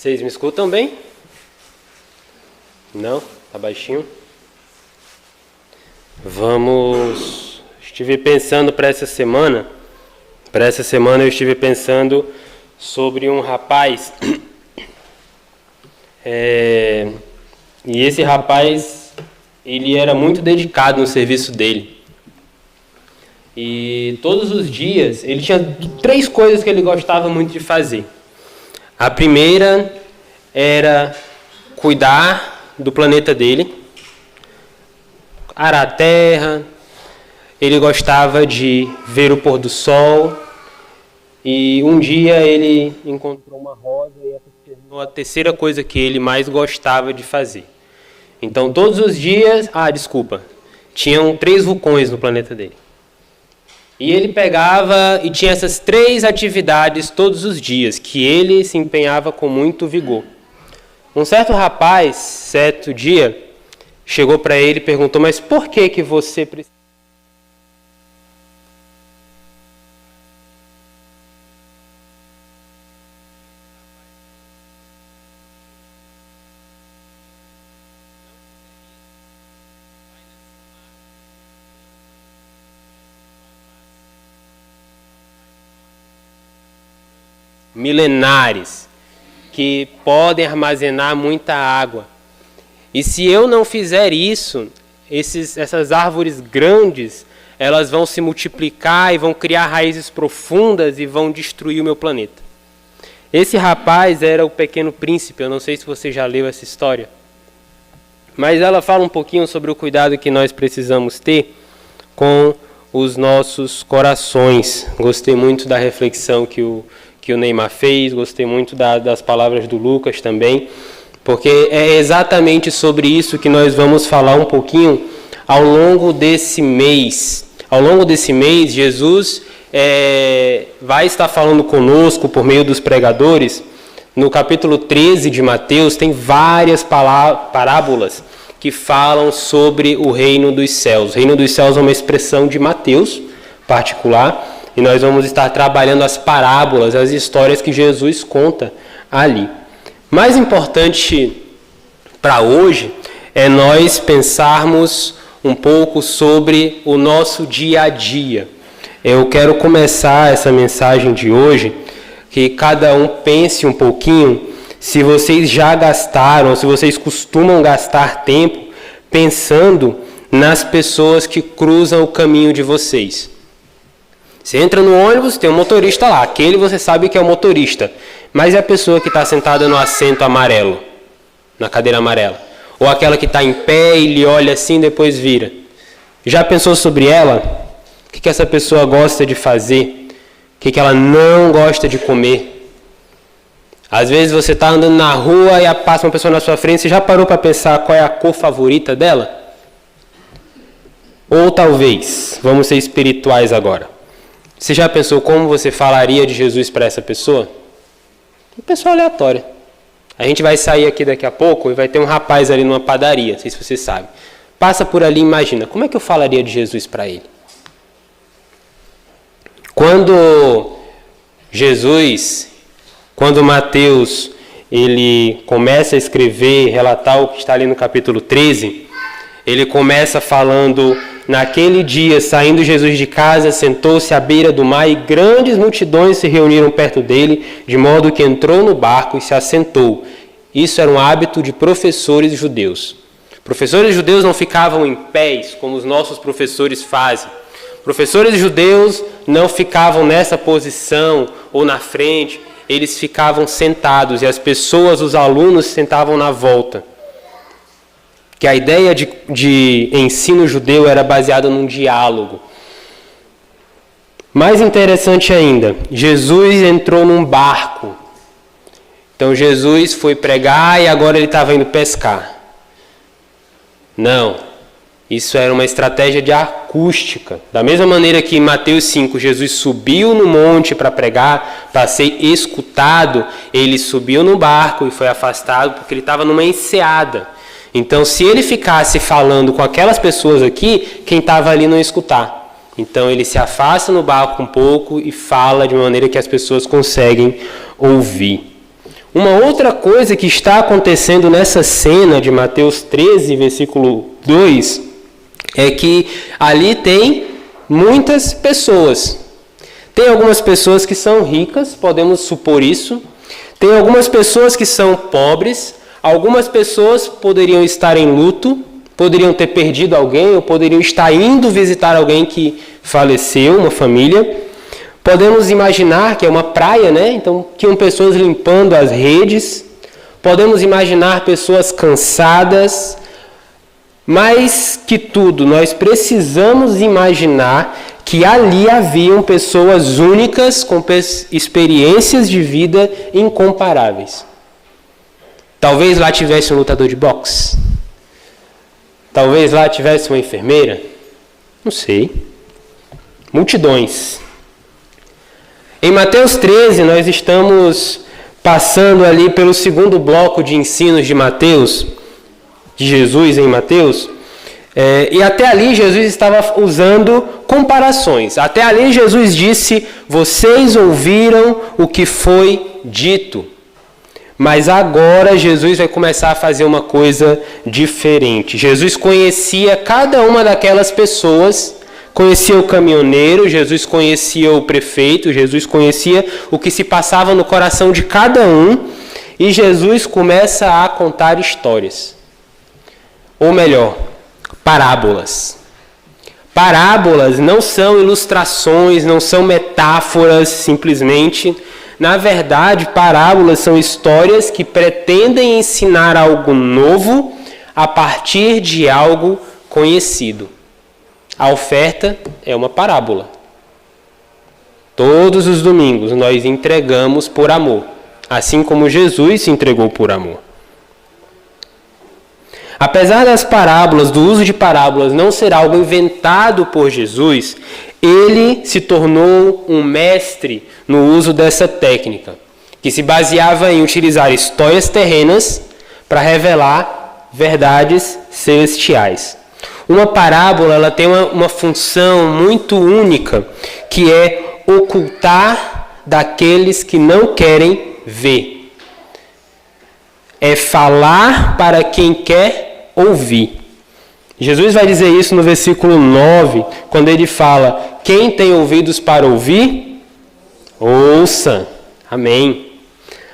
Vocês me escutam bem? Não? Tá baixinho? Estive pensando para essa semana. Para essa semana eu estive pensando sobre um rapaz. E esse rapaz, ele era muito dedicado no serviço dele. E todos os dias, ele tinha 3 coisas que ele gostava muito de fazer. A primeira era cuidar do planeta dele, arar a terra. Ele gostava de ver o pôr do sol. E um dia ele encontrou uma rosa e essa se tornou a terceira coisa que ele mais gostava de fazer. Então todos os dias, tinham 3 vulcões no planeta dele. E ele pegava e tinha essas 3 atividades todos os dias, que ele se empenhava com muito vigor. Um certo rapaz, certo dia, chegou para ele e perguntou: mas por que você precisa? Milenares, que podem armazenar muita água. E se eu não fizer isso, essas árvores grandes, elas vão se multiplicar e vão criar raízes profundas e vão destruir o meu planeta. Esse rapaz era o Pequeno Príncipe. Eu não sei se você já leu essa história, mas ela fala um pouquinho sobre o cuidado que nós precisamos ter com os nossos corações. Gostei muito da reflexão que o Neymar fez, gostei muito das palavras do Lucas também, porque é exatamente sobre isso que nós vamos falar um pouquinho ao longo desse mês. Ao longo desse mês, Jesus vai estar falando conosco por meio dos pregadores. No capítulo 13 de Mateus tem várias parábolas que falam sobre o reino dos céus. O reino dos céus é uma expressão de Mateus particular, e nós vamos estar trabalhando as parábolas, as histórias que Jesus conta ali. Mais importante para hoje é nós pensarmos um pouco sobre o nosso dia a dia. Eu quero começar essa mensagem de hoje, que cada um pense um pouquinho se vocês já gastaram, se vocês costumam gastar tempo pensando nas pessoas que cruzam o caminho de vocês. Você entra no ônibus, tem um motorista lá, aquele você sabe que é o motorista, mas é a pessoa que está sentada no assento amarelo, na cadeira amarela, ou aquela que está em pé e lhe olha assim e depois vira. Já pensou sobre ela? O que essa pessoa gosta de fazer? O que ela não gosta de comer? Às vezes você está andando na rua e passa uma pessoa na sua frente, você já parou para pensar qual é a cor favorita dela? Ou talvez, vamos ser espirituais agora, você já pensou como você falaria de Jesus para essa pessoa? Uma pessoa aleatória. A gente vai sair aqui daqui a pouco e vai ter um rapaz ali numa padaria, não sei se você sabe. Passa por ali e imagina, como é que eu falaria de Jesus para ele? Quando Mateus ele começa a escrever, relatar o que está ali no capítulo 13, ele começa falando: naquele dia, saindo Jesus de casa, sentou-se à beira do mar e grandes multidões se reuniram perto dele, de modo que entrou no barco e se assentou. Isso era um hábito de professores judeus. Professores judeus não ficavam em pés, como os nossos professores fazem. Professores judeus não ficavam nessa posição ou na frente, eles ficavam sentados e as pessoas, os alunos, se sentavam na volta. Que a ideia de ensino judeu era baseada num diálogo. Mais interessante ainda, Jesus entrou num barco. Então Jesus foi pregar e agora ele estava indo pescar. Não, isso era uma estratégia de acústica. Da mesma maneira que em Mateus 5, Jesus subiu no monte para pregar, para ser escutado, ele subiu no barco e foi afastado porque ele estava numa enseada. Então, se ele ficasse falando com aquelas pessoas aqui, quem estava ali não ia escutar. Então, ele se afasta no barco um pouco e fala de uma maneira que as pessoas conseguem ouvir. Uma outra coisa que está acontecendo nessa cena de Mateus 13, versículo 2, é que ali tem muitas pessoas. Tem algumas pessoas que são ricas, podemos supor isso. Tem algumas pessoas que são pobres. Algumas pessoas poderiam estar em luto, poderiam ter perdido alguém, ou poderiam estar indo visitar alguém que faleceu, uma família. Podemos imaginar que é uma praia, né? Então, tinham pessoas limpando as redes. Podemos imaginar pessoas cansadas. Mais que tudo, nós precisamos imaginar que ali haviam pessoas únicas com experiências de vida incomparáveis. Talvez lá tivesse um lutador de boxe. Talvez lá tivesse uma enfermeira. Não sei. Multidões. Em Mateus 13, nós estamos passando ali pelo segundo bloco de ensinos de Mateus, de Jesus em Mateus, e até ali Jesus estava usando comparações. Até ali Jesus disse, vocês ouviram o que foi dito. Mas agora Jesus vai começar a fazer uma coisa diferente. Jesus conhecia cada uma daquelas pessoas, conhecia o caminhoneiro, Jesus conhecia o prefeito, Jesus conhecia o que se passava no coração de cada um, e Jesus começa a contar histórias. Ou melhor, parábolas. Parábolas não são ilustrações, não são metáforas simplesmente. Na verdade, parábolas são histórias que pretendem ensinar algo novo a partir de algo conhecido. A oferta é uma parábola. Todos os domingos nós entregamos por amor, assim como Jesus se entregou por amor. Apesar das parábolas, do uso de parábolas não ser algo inventado por Jesus, ele se tornou um mestre no uso dessa técnica, que se baseava em utilizar histórias terrenas para revelar verdades celestiais. Uma parábola ela tem uma função muito única, que é ocultar daqueles que não querem ver. É falar para quem quer ouvir. Jesus vai dizer isso no versículo 9, quando ele fala, quem tem ouvidos para ouvir, ouça. Amém.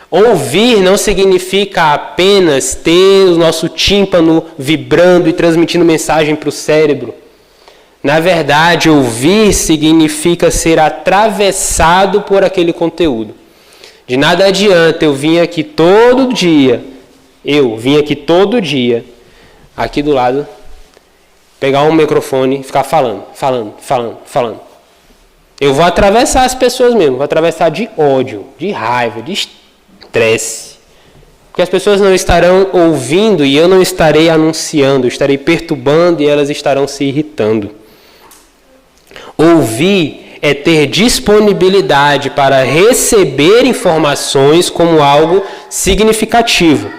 Ouvir não significa apenas ter o nosso tímpano vibrando e transmitindo mensagem para o cérebro. Na verdade, ouvir significa ser atravessado por aquele conteúdo. De nada adianta eu vim aqui todo dia, aqui do lado, pegar um microfone e ficar falando. Eu vou atravessar as pessoas mesmo, vou atravessar de ódio, de raiva, de estresse. Porque as pessoas não estarão ouvindo e eu não estarei anunciando, eu estarei perturbando e elas estarão se irritando. Ouvir é ter disponibilidade para receber informações como algo significativo.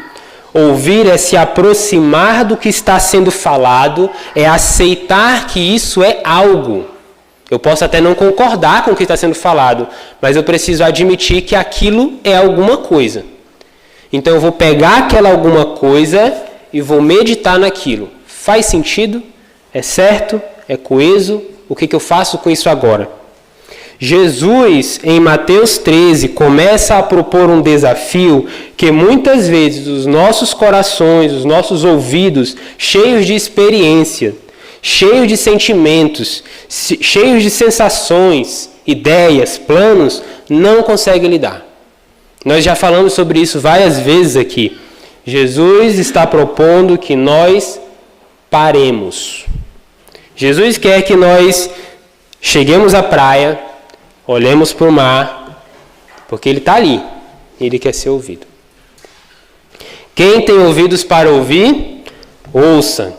Ouvir é se aproximar do que está sendo falado, é aceitar que isso é algo. Eu posso até não concordar com o que está sendo falado, mas eu preciso admitir que aquilo é alguma coisa. Então eu vou pegar aquela alguma coisa e vou meditar naquilo. Faz sentido? É certo? É coeso? O que eu faço com isso agora? Jesus, em Mateus 13, começa a propor um desafio que muitas vezes os nossos corações, os nossos ouvidos, cheios de experiência, cheios de sentimentos, cheios de sensações, ideias, planos, não conseguem lidar. Nós já falamos sobre isso várias vezes aqui. Jesus está propondo que nós paremos. Jesus quer que nós cheguemos à praia, olhemos para o mar, porque Ele está ali, Ele quer ser ouvido. Quem tem ouvidos para ouvir, ouça.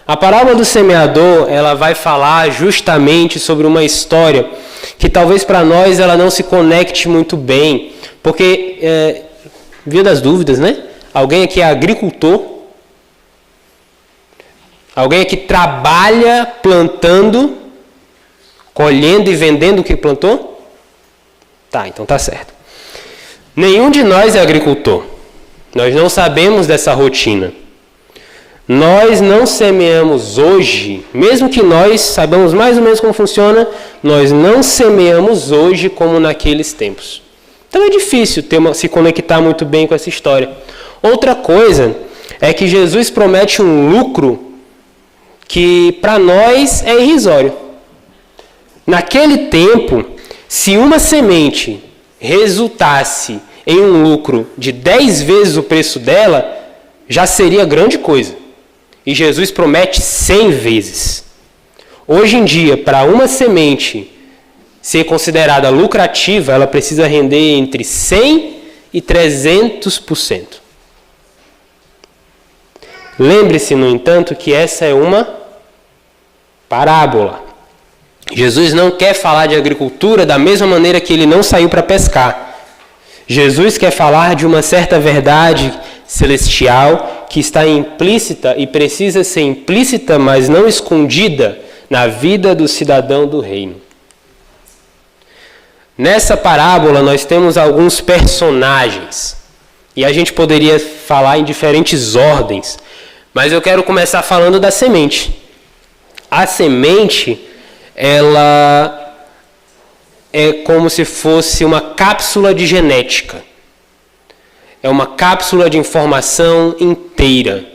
A parábola do semeador, ela vai falar justamente sobre uma história que talvez para nós ela não se conecte muito bem, porque, via das dúvidas, né? Alguém aqui é agricultor? Alguém aqui trabalha plantando, colhendo e vendendo o que plantou? Tá, então tá certo. Nenhum de nós é agricultor. Nós não sabemos dessa rotina. Nós não semeamos hoje, mesmo que nós saibamos mais ou menos como funciona, nós não semeamos hoje como naqueles tempos. Então é difícil se conectar muito bem com essa história. Outra coisa é que Jesus promete um lucro que para nós é irrisório. Naquele tempo, se uma semente resultasse em um lucro de 10 vezes o preço dela, já seria grande coisa. E Jesus promete 100 vezes. Hoje em dia, para uma semente ser considerada lucrativa, ela precisa render entre 100% e 300%. Lembre-se, no entanto, que essa é uma parábola. Jesus não quer falar de agricultura da mesma maneira que ele não saiu para pescar. Jesus quer falar de uma certa verdade celestial que está implícita e precisa ser implícita, mas não escondida, na vida do cidadão do reino. Nessa parábola nós temos alguns personagens e a gente poderia falar em diferentes ordens, mas eu quero começar falando da semente. A semente, ela é como se fosse uma cápsula de genética. É uma cápsula de informação inteira.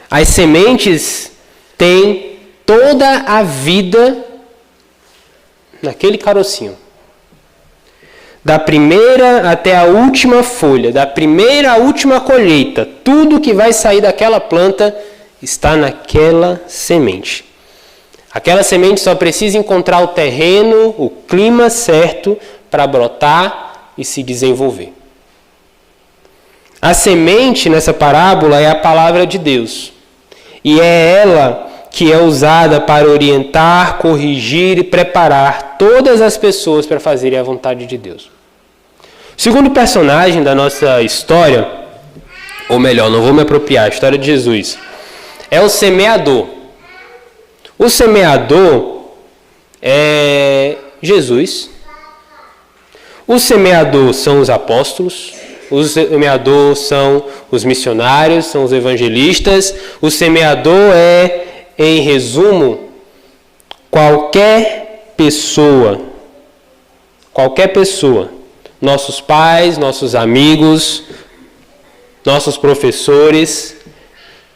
As sementes têm toda a vida naquele carocinho. Da primeira até a última folha, da primeira à última colheita, tudo que vai sair daquela planta está naquela semente. Aquela semente só precisa encontrar o terreno, o clima certo para brotar e se desenvolver. A semente nessa parábola é a palavra de Deus. E é ela que é usada para orientar, corrigir e preparar todas as pessoas para fazerem a vontade de Deus. O segundo personagem da nossa história, ou melhor, não vou me apropriar, a história de Jesus, é o semeador. O semeador é Jesus. O semeador são os apóstolos. O semeador são os missionários, são os evangelistas. O semeador é, em resumo, qualquer pessoa. Nossos pais, nossos amigos, nossos professores.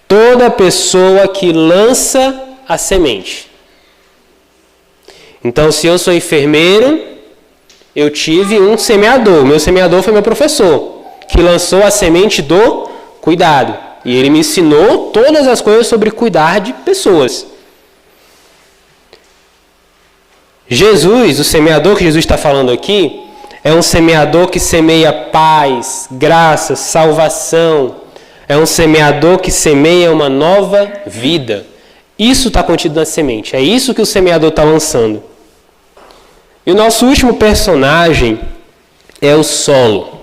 Toda pessoa que lança a semente. Então, se eu sou enfermeiro, eu tive um semeador. Meu semeador foi meu professor, que lançou a semente do cuidado. E ele me ensinou todas as coisas sobre cuidar de pessoas. Jesus, o semeador que Jesus está falando aqui, é um semeador que semeia paz, graça, salvação. É um semeador que semeia uma nova vida. Isso está contido na semente. É isso que o semeador está lançando. E o nosso último personagem é o solo.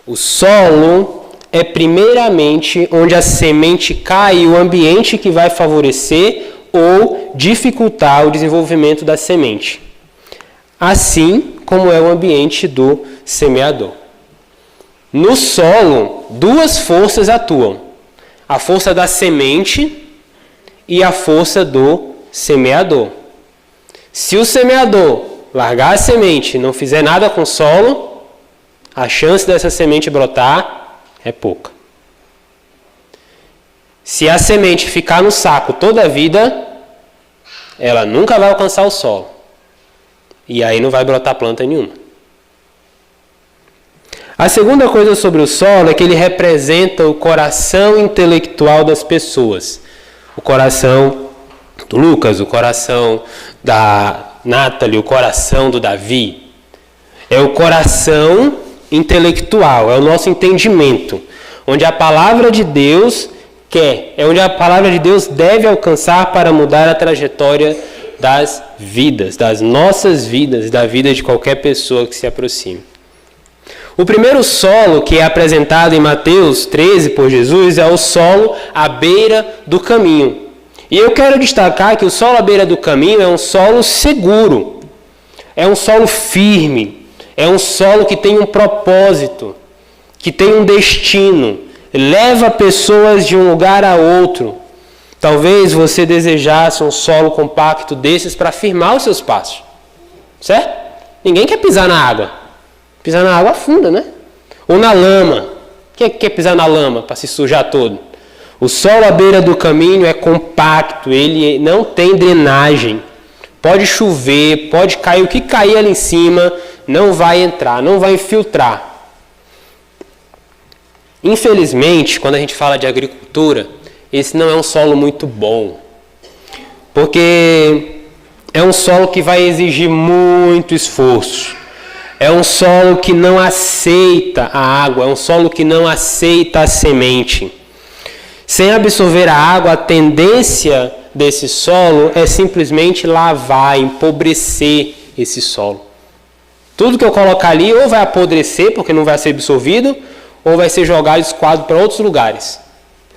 O solo é primeiramente onde a semente cai e o ambiente que vai favorecer ou dificultar o desenvolvimento da semente. Assim como é o ambiente do semeador. No solo, duas forças atuam. A força da semente e a força do semeador. Se o semeador largar a semente e não fizer nada com o solo, a chance dessa semente brotar é pouca. Se a semente ficar no saco toda a vida, ela nunca vai alcançar o solo. E aí não vai brotar planta nenhuma. A segunda coisa sobre o solo é que ele representa o coração intelectual das pessoas. O coração do Lucas, o coração da Nathalie, o coração do Davi. É o coração intelectual, é o nosso entendimento, onde a palavra de Deus é onde a palavra de Deus deve alcançar para mudar a trajetória das vidas, das nossas vidas e da vida de qualquer pessoa que se aproxime. O primeiro solo que é apresentado em Mateus 13 por Jesus é o solo à beira do caminho. E eu quero destacar que o solo à beira do caminho é um solo seguro, é um solo firme, É um solo que tem um propósito, que tem um destino, leva pessoas de um lugar a outro. Talvez você desejasse um solo compacto desses para firmar os seus passos, certo? Ninguém quer pisar na água. Pisar na água afunda, né? Ou na lama. Quem quer pisar na lama para se sujar todo? O solo à beira do caminho é compacto, ele não tem drenagem. Pode chover, pode cair o que cair ali em cima, não vai entrar, não vai infiltrar. Infelizmente, quando a gente fala de agricultura, esse não é um solo muito bom. Porque é um solo que vai exigir muito esforço. É um solo que não aceita a água, é um solo que não aceita a semente. Sem absorver a água, a tendência desse solo é simplesmente lavar, empobrecer esse solo. Tudo que eu colocar ali ou vai apodrecer, porque não vai ser absorvido, ou vai ser jogado escoado para outros lugares.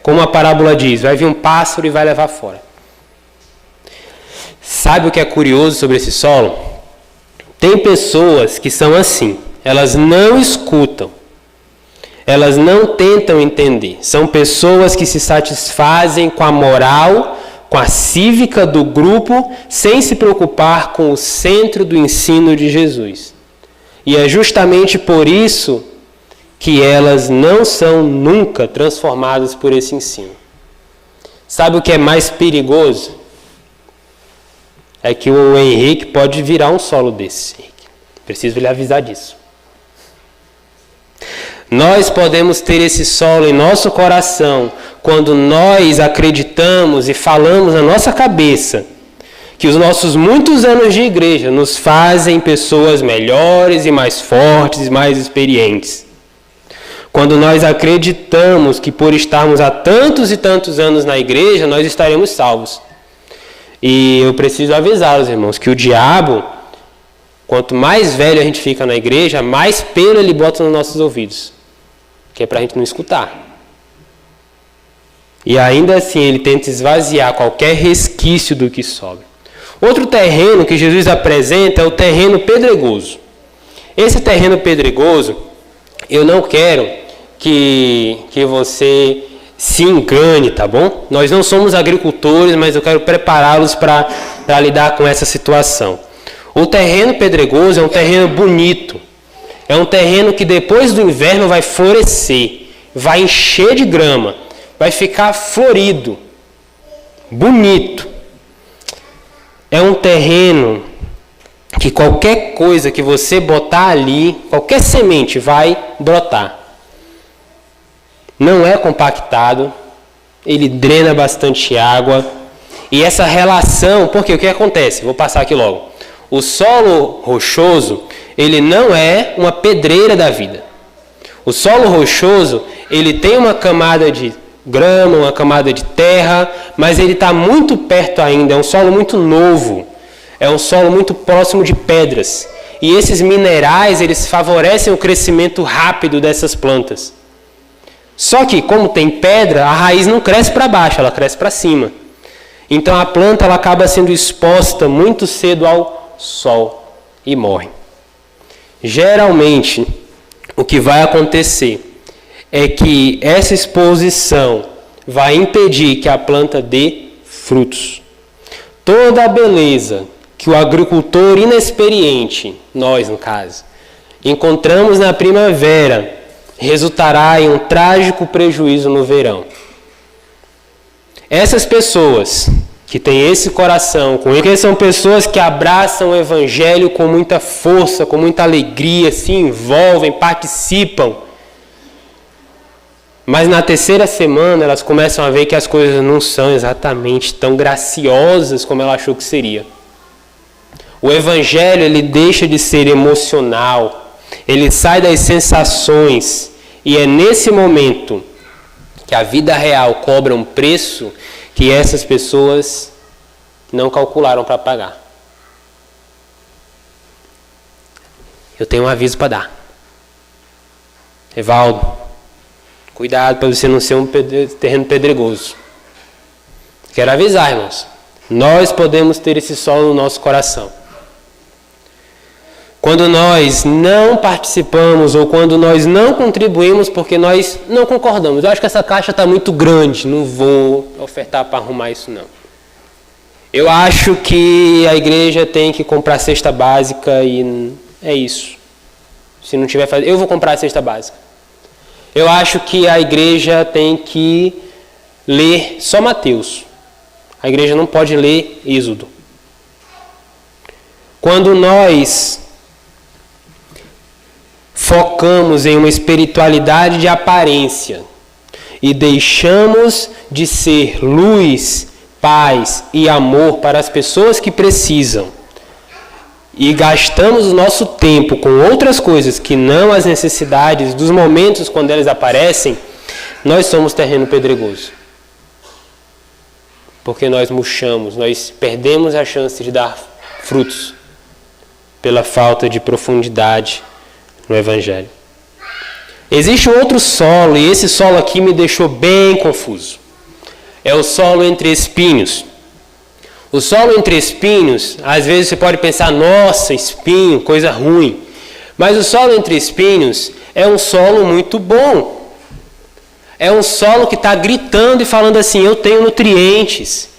Como a parábola diz, vai vir um pássaro e vai levar fora. Sabe o que é curioso sobre esse solo? Tem pessoas que são assim, elas não escutam, elas não tentam entender. São pessoas que se satisfazem com a moral, com a cívica do grupo, sem se preocupar com o centro do ensino de Jesus. E é justamente por isso que elas não são nunca transformadas por esse ensino. Sabe o que é mais perigoso? É que o Henrique pode virar um solo desse. Preciso lhe avisar disso. Nós podemos ter esse solo em nosso coração quando nós acreditamos e falamos na nossa cabeça que os nossos muitos anos de igreja nos fazem pessoas melhores e mais fortes e mais experientes. Quando nós acreditamos que por estarmos há tantos e tantos anos na igreja, nós estaremos salvos. E eu preciso avisar os irmãos que o diabo, quanto mais velho a gente fica na igreja, mais pelo ele bota nos nossos ouvidos, que é para a gente não escutar. E ainda assim ele tenta esvaziar qualquer resquício do que sobra. Outro terreno que Jesus apresenta é o terreno pedregoso. Esse terreno pedregoso, eu não quero que você se engane, tá bom? Nós não somos agricultores, mas eu quero prepará-los para lidar com essa situação. O terreno pedregoso é um terreno bonito. É um terreno que depois do inverno vai florescer, vai encher de grama, vai ficar florido, bonito. É um terreno que qualquer coisa que você botar ali, qualquer semente vai brotar. Não é compactado, ele drena bastante água. E essa relação, porque o que acontece? Vou passar aqui logo. O solo rochoso, ele não é uma pedreira da vida. O solo rochoso, ele tem uma camada de grama, uma camada de terra, mas ele está muito perto ainda, é um solo muito novo, é um solo muito próximo de pedras. E esses minerais, eles favorecem o crescimento rápido dessas plantas. Só que, como tem pedra, a raiz não cresce para baixo, ela cresce para cima. Então a planta ela acaba sendo exposta muito cedo ao sol e morre. Geralmente, o que vai acontecer é que essa exposição vai impedir que a planta dê frutos. Toda a beleza que o agricultor inexperiente, nós no caso, encontramos na primavera, resultará em um trágico prejuízo no verão. Essas pessoas que têm esse coração, que são pessoas que abraçam o evangelho com muita força, com muita alegria, se envolvem, participam, mas na terceira semana elas começam a ver que as coisas não são exatamente tão graciosas como ela achou que seria. O evangelho ele deixa de ser emocional, ele sai das sensações e é nesse momento que a vida real cobra um preço que essas pessoas não calcularam para pagar. Eu tenho um aviso para dar. Evaldo, cuidado para você não ser um terreno pedregoso. Quero avisar, irmãos. Nós podemos ter esse solo no nosso coração. Quando nós não participamos ou quando nós não contribuímos porque nós não concordamos. Eu acho que essa caixa está muito grande, não vou ofertar para arrumar isso não. Eu acho que a igreja tem que comprar cesta básica e é isso. Se não tiver, eu vou comprar a cesta básica. Eu acho que a igreja tem que ler só Mateus. A igreja não pode ler Êxodo. Quando nós focamos em uma espiritualidade de aparência e deixamos de ser luz, paz e amor para as pessoas que precisam e gastamos o nosso tempo com outras coisas que não as necessidades dos momentos quando elas aparecem, nós somos terreno pedregoso. Porque nós murchamos, nós perdemos a chance de dar frutos pela falta de profundidade no Evangelho. Existe outro solo, e esse solo aqui me deixou bem confuso. É o solo entre espinhos. O solo entre espinhos, às vezes você pode pensar, nossa, espinho, coisa ruim. Mas o solo entre espinhos é um solo muito bom. É um solo que está gritando e falando assim, eu tenho nutrientes,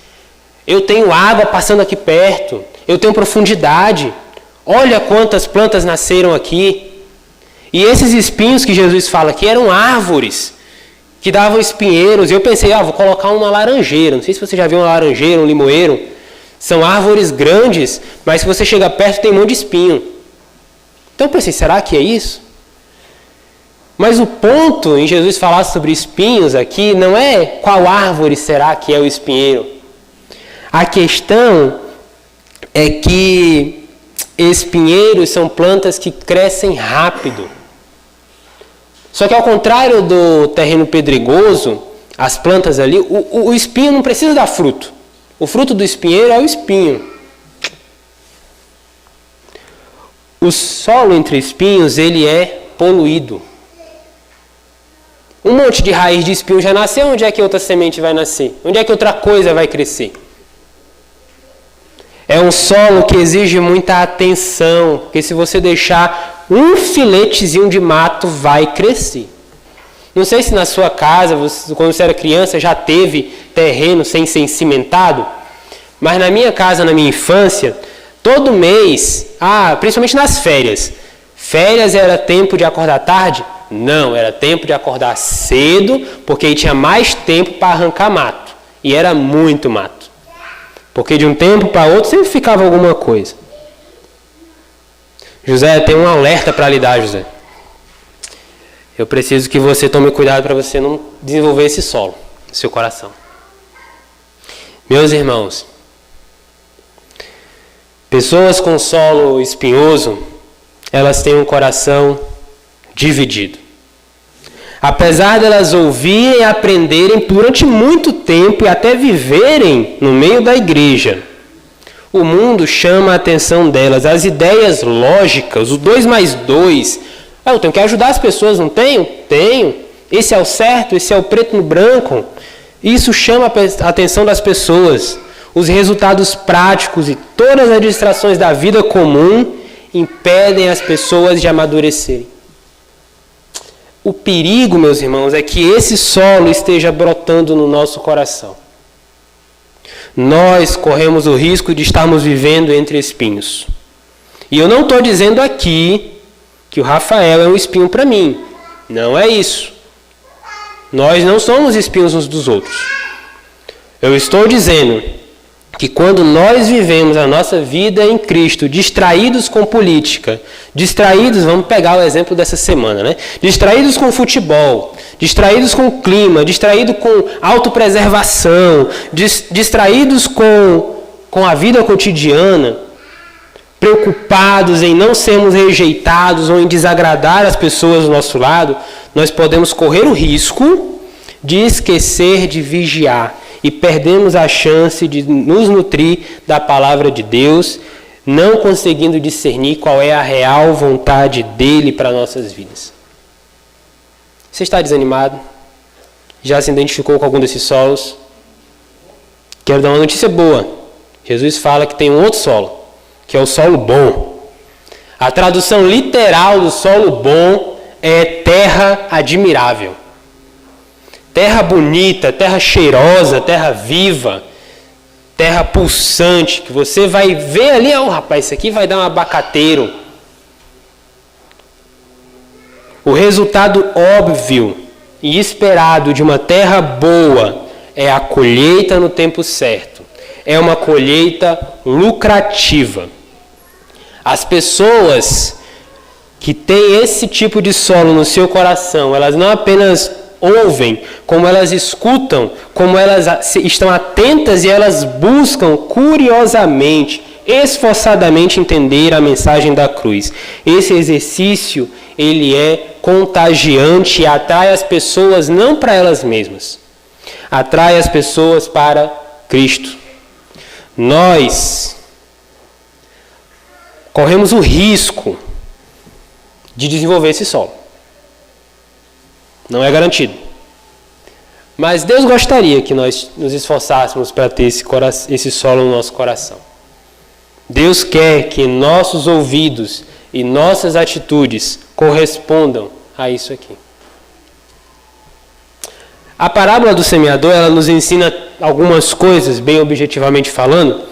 eu tenho água passando aqui perto, eu tenho profundidade. Olha quantas plantas nasceram aqui. E esses espinhos que Jesus fala aqui eram árvores que davam espinheiros. E eu pensei, vou colocar uma laranjeira. Não sei se você já viu uma laranjeira, um limoeiro. São árvores grandes, mas se você chega perto tem um monte de espinho. Então eu pensei, será que é isso? Mas o ponto em Jesus falar sobre espinhos aqui não é qual árvore será que é o espinheiro. A questão é que espinheiros são plantas que crescem rápido. Só que ao contrário do terreno pedregoso, as plantas ali, o espinho não precisa dar fruto. O fruto do espinheiro é o espinho. O solo entre espinhos, ele é poluído. Um monte de raiz de espinho já nasceu, onde é que outra semente vai nascer? Onde é que outra coisa vai crescer? É um solo que exige muita atenção, porque se você deixar um filetezinho de mato, vai crescer. Não sei se na sua casa, quando você era criança, já teve terreno sem ser cimentado, mas na minha casa, na minha infância, todo mês, principalmente nas férias era tempo de acordar tarde? Não, era tempo de acordar cedo, porque aí tinha mais tempo para arrancar mato, e era muito mato, porque de um tempo para outro sempre ficava alguma coisa. José, tem um alerta para lhe dar, José. Eu preciso que você tome cuidado para você não desenvolver esse solo no seu coração. Meus irmãos, pessoas com solo espinhoso, elas têm um coração dividido. Apesar delas ouvirem e aprenderem durante muito tempo e até viverem no meio da igreja, o mundo chama a atenção delas. As ideias lógicas, o 2 mais 2... eu tenho que ajudar as pessoas, não tenho? Tenho. Esse é o certo, esse é o preto no branco. Isso chama a atenção das pessoas. Os resultados práticos e todas as distrações da vida comum impedem as pessoas de amadurecerem. O perigo, meus irmãos, é que esse solo esteja brotando no nosso coração. Nós corremos o risco de estarmos vivendo entre espinhos. E eu não estou dizendo aqui que o Rafael é um espinho para mim. Não é isso. Nós não somos espinhos uns dos outros. Eu estou dizendo que quando nós vivemos a nossa vida em Cristo, distraídos com política, distraídos, vamos pegar o exemplo dessa semana, né? Distraídos com futebol, distraídos com o clima, distraídos com autopreservação, distraídos com a vida cotidiana, preocupados em não sermos rejeitados ou em desagradar as pessoas do nosso lado, nós podemos correr o risco de esquecer de vigiar e perdemos a chance de nos nutrir da palavra de Deus, não conseguindo discernir qual é a real vontade dele para nossas vidas. Você está desanimado? Já se identificou com algum desses solos? Quero dar uma notícia boa. Jesus fala que tem um outro solo, que é o solo bom. A tradução literal do solo bom é terra admirável. Terra bonita, terra cheirosa, terra viva, terra pulsante, que você vai ver ali, rapaz, isso aqui vai dar um abacateiro. O resultado óbvio e esperado de uma terra boa é a colheita no tempo certo. É uma colheita lucrativa. As pessoas que têm esse tipo de solo no seu coração, elas não apenas ouvem, como elas escutam, como elas estão atentas e elas buscam curiosamente, esforçadamente entender a mensagem da cruz. Esse exercício, ele é contagiante e atrai as pessoas não para elas mesmas, atrai as pessoas para Cristo. Nós corremos o risco de desenvolver esse solo. Não é garantido. Mas Deus gostaria que nós nos esforçássemos para ter esse solo no nosso coração. Deus quer que nossos ouvidos e nossas atitudes correspondam a isso aqui. A parábola do semeador, ela nos ensina algumas coisas, bem objetivamente falando.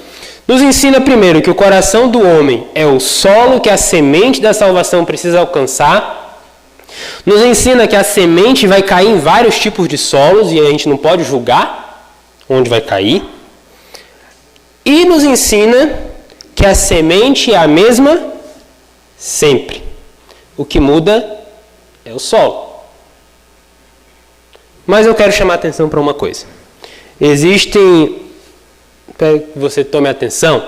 Nos ensina primeiro que o coração do homem é o solo que a semente da salvação precisa alcançar. Nos ensina que a semente vai cair em vários tipos de solos e a gente não pode julgar onde vai cair. E nos ensina que a semente é a mesma sempre. O que muda é o solo. Mas eu quero chamar a atenção para uma coisa. Espero que você tome atenção.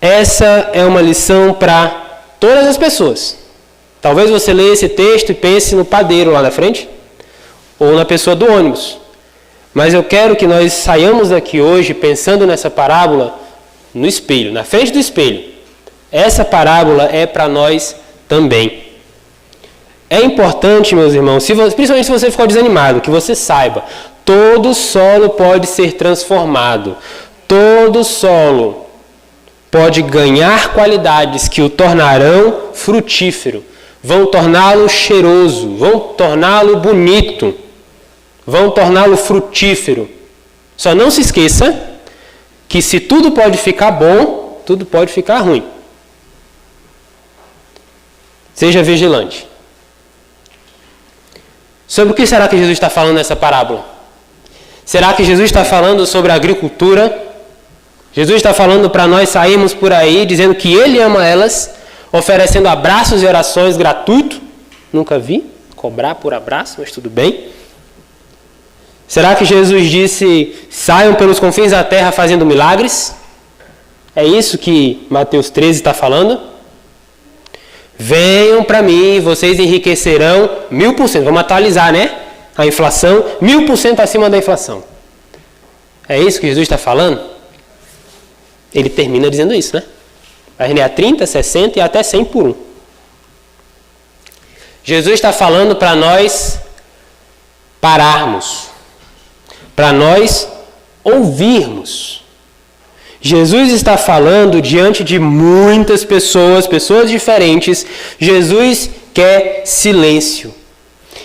Essa é uma lição para todas as pessoas. Talvez você leia esse texto e pense no padeiro lá na frente, ou na pessoa do ônibus. Mas eu quero que nós saiamos daqui hoje pensando nessa parábola no espelho, na frente do espelho. Essa parábola é para nós também. É importante, meus irmãos, principalmente se você ficou desanimado, que você saiba, todo solo pode ser transformado. Todo solo pode ganhar qualidades que o tornarão frutífero, vão torná-lo cheiroso, vão torná-lo bonito, vão torná-lo frutífero. Só não se esqueça que se tudo pode ficar bom, tudo pode ficar ruim. Seja vigilante. Sobre o que será que Jesus está falando nessa parábola? Será que Jesus está falando sobre a agricultura? Jesus está falando para nós sairmos por aí dizendo que Ele ama elas, oferecendo abraços e orações gratuitos? Nunca vi cobrar por abraço, mas tudo bem. Será que Jesus disse, saiam pelos confins da terra fazendo milagres? É isso que Mateus 13 está falando? Venham para mim, vocês enriquecerão 1000%. Vamos atualizar, né? A inflação, 1000% acima da inflação. É isso que Jesus está falando? Ele termina dizendo isso, né? Vai render a 30, 60 e até 100 por 1. Jesus está falando para nós pararmos, para nós ouvirmos. Jesus está falando diante de muitas pessoas, pessoas diferentes. Jesus quer silêncio.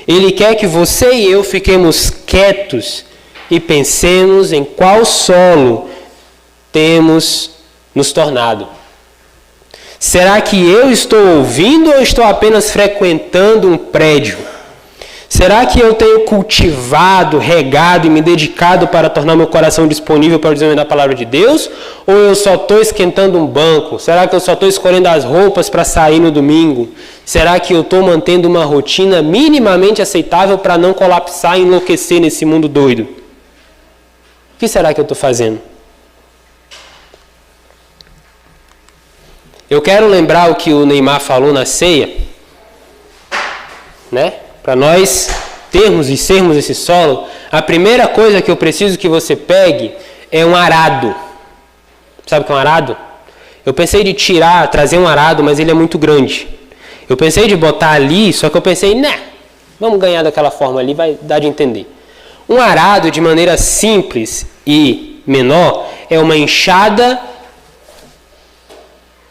Ele quer que você e eu fiquemos quietos e pensemos em qual solo temos nos tornado. Será que eu estou ouvindo ou estou apenas frequentando um prédio? Será que eu tenho cultivado, regado e me dedicado para tornar meu coração disponível para o desenvolvimento da palavra de Deus? Ou eu só estou esquentando um banco? Será que eu só estou escolhendo as roupas para sair no domingo? Será que eu estou mantendo uma rotina minimamente aceitável para não colapsar e enlouquecer nesse mundo doido? O que será que eu estou fazendo? Eu quero lembrar o que o Neymar falou na ceia, né? Para nós termos e sermos esse solo, a primeira coisa que eu preciso que você pegue é um arado. Sabe o que é um arado? Eu pensei de trazer um arado, mas ele é muito grande. Eu pensei de botar ali, só que eu pensei, vamos ganhar daquela forma ali, vai dar de entender. Um arado, de maneira simples e menor, é uma enxada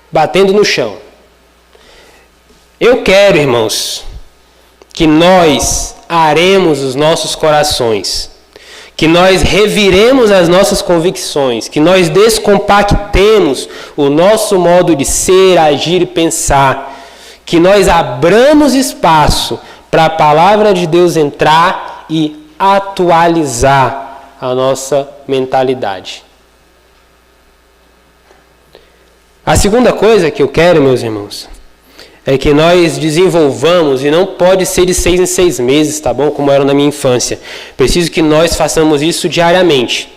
batendo no chão. Eu quero, irmãos, que nós aremos os nossos corações, que nós reviremos as nossas convicções, que nós descompactemos o nosso modo de ser, agir e pensar, que nós abramos espaço para a palavra de Deus entrar e atualizar a nossa mentalidade. A segunda coisa que eu quero, meus irmãos, é que nós desenvolvamos, e não pode ser de 6 em 6 meses, tá bom? Como era na minha infância. Preciso que nós façamos isso diariamente.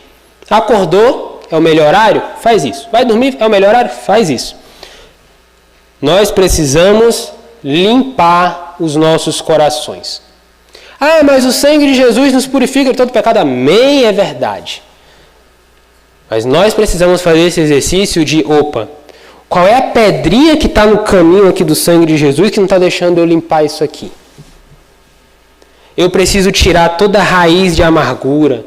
Acordou, é o melhor horário? Faz isso. Vai dormir, é o melhor horário? Faz isso. Nós precisamos limpar os nossos corações. Ah, mas o sangue de Jesus nos purifica de todo pecado. Amém, é verdade. Mas nós precisamos fazer esse exercício de, qual é a pedrinha que está no caminho aqui do sangue de Jesus que não está deixando eu limpar isso aqui? Eu preciso tirar toda a raiz de amargura,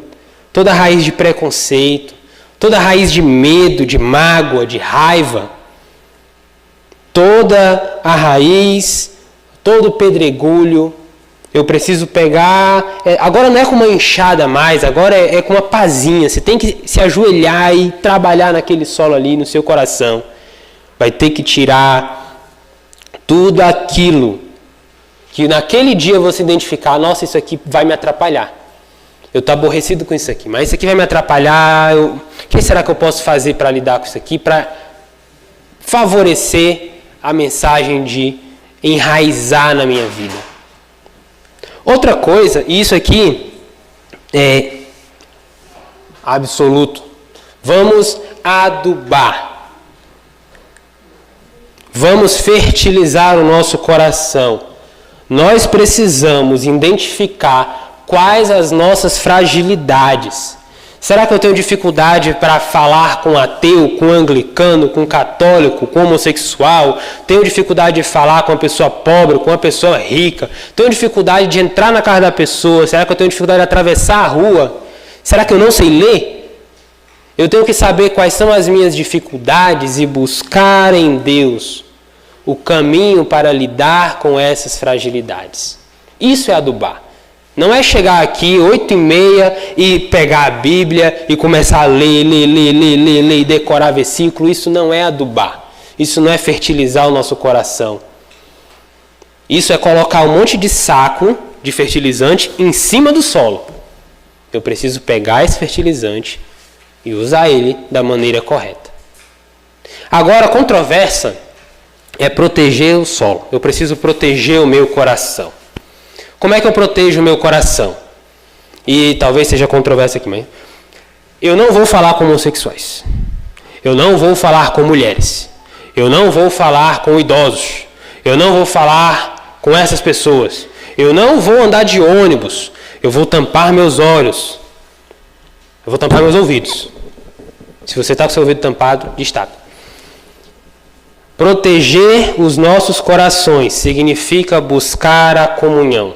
toda a raiz de preconceito, toda a raiz de medo, de mágoa, de raiva, toda a raiz, todo o pedregulho. Eu preciso pegar, agora não é com uma enxada mais, agora é com uma pazinha. Você tem que se ajoelhar e trabalhar naquele solo ali no seu coração. Vai ter que tirar tudo aquilo que naquele dia você identificar, nossa, isso aqui vai me atrapalhar. Eu estou aborrecido com isso aqui, mas isso aqui vai me atrapalhar. O que será que eu posso fazer para lidar com isso aqui, para favorecer a mensagem de enraizar na minha vida? Outra coisa, e isso aqui é absoluto, vamos adubar. Vamos fertilizar o nosso coração. Nós precisamos identificar quais as nossas fragilidades. Será que eu tenho dificuldade para falar com ateu, com anglicano, com católico, com homossexual? Tenho dificuldade de falar com uma pessoa pobre, com uma pessoa rica? Tenho dificuldade de entrar na casa da pessoa? Será que eu tenho dificuldade de atravessar a rua? Será que eu não sei ler? Eu tenho que saber quais são as minhas dificuldades e buscar em Deus o caminho para lidar com essas fragilidades. Isso é adubar. Não é chegar aqui 8h30 e pegar a Bíblia e começar a ler e decorar versículo. Isso não é adubar. Isso não é fertilizar o nosso coração. Isso é colocar um monte de saco de fertilizante em cima do solo. Eu preciso pegar esse fertilizante e usar ele da maneira correta. Agora, a controvérsia é proteger o solo. Eu preciso proteger o meu coração. Como é que eu protejo o meu coração? E talvez seja controvérsia aqui, mas eu não vou falar com homossexuais. Eu não vou falar com mulheres. Eu não vou falar com idosos. Eu não vou falar com essas pessoas. Eu não vou andar de ônibus. Eu vou tampar meus olhos. Eu vou tampar meus ouvidos. Se você está com seu ouvido tampado, destaca. Proteger os nossos corações significa buscar a comunhão.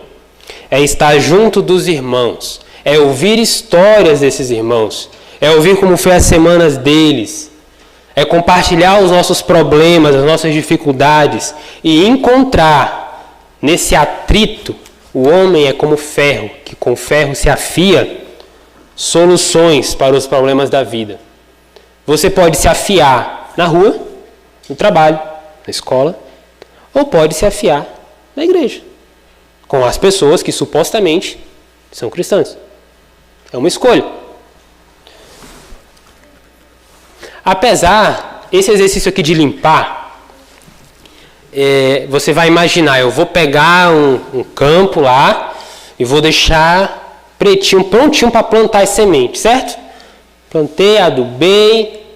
É estar junto dos irmãos. É ouvir histórias desses irmãos. É ouvir como foi as semanas deles. É compartilhar os nossos problemas, as nossas dificuldades. E encontrar nesse atrito, o homem é como ferro, que com ferro se afia, soluções para os problemas da vida. Você pode se afiar na rua, no trabalho, na escola, ou pode se afiar na igreja, com as pessoas que supostamente são cristãs. É uma escolha. Apesar, esse exercício aqui de limpar, você vai imaginar, eu vou pegar um campo lá e vou deixar pretinho, prontinho para plantar as sementes, certo? Plantei, adubei,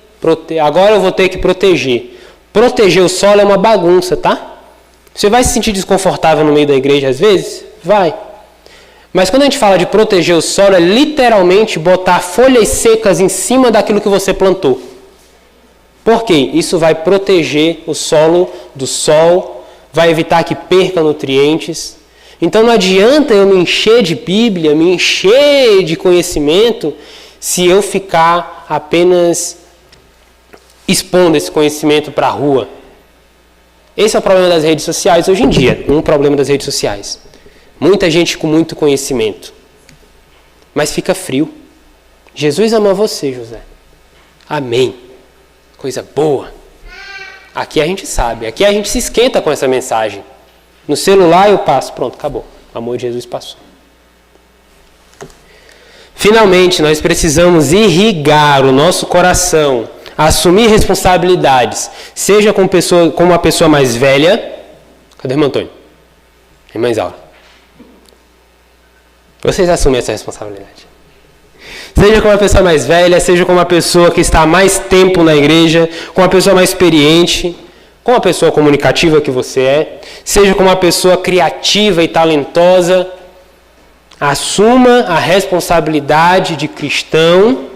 agora eu vou ter que proteger. Proteger o solo é uma bagunça, tá? Você vai se sentir desconfortável no meio da igreja às vezes? Vai. Mas quando a gente fala de proteger o solo, é literalmente botar folhas secas em cima daquilo que você plantou. Por quê? Isso vai proteger o solo do sol, vai evitar que perca nutrientes. Então não adianta eu me encher de Bíblia, me encher de conhecimento, se eu ficar apenas expondo esse conhecimento para a rua. Esse é o problema das redes sociais hoje em dia. Um problema das redes sociais. Muita gente com muito conhecimento. Mas fica frio. Jesus ama você, José. Amém. Coisa boa. Aqui a gente sabe. Aqui a gente se esquenta com essa mensagem. No celular eu passo. Pronto, acabou. O amor de Jesus passou. Finalmente, nós precisamos irrigar o nosso coração, assumir responsabilidades, seja com uma pessoa mais velha. Cadê o irmão Antônio? Irmã Isaura. Vocês assumem essa responsabilidade. Seja com uma pessoa mais velha, seja com uma pessoa que está há mais tempo na igreja, com uma pessoa mais experiente, com uma pessoa comunicativa que você é, seja com uma pessoa criativa e talentosa. Assuma a responsabilidade de cristão,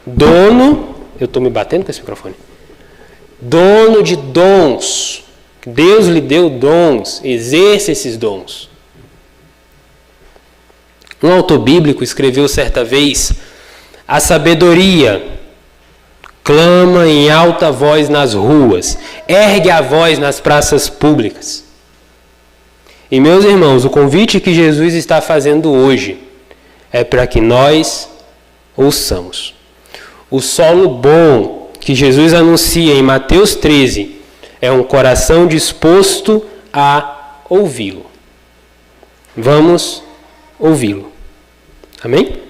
dono, eu estou me batendo com esse microfone, dono de dons. Deus lhe deu dons, exerça esses dons. Um autor bíblico escreveu certa vez: a sabedoria clama em alta voz nas ruas, ergue a voz nas praças públicas. E, meus irmãos, o convite que Jesus está fazendo hoje é para que nós ouçamos. O solo bom que Jesus anuncia em Mateus 13 é um coração disposto a ouvi-lo. Vamos ouvi-lo. Amém?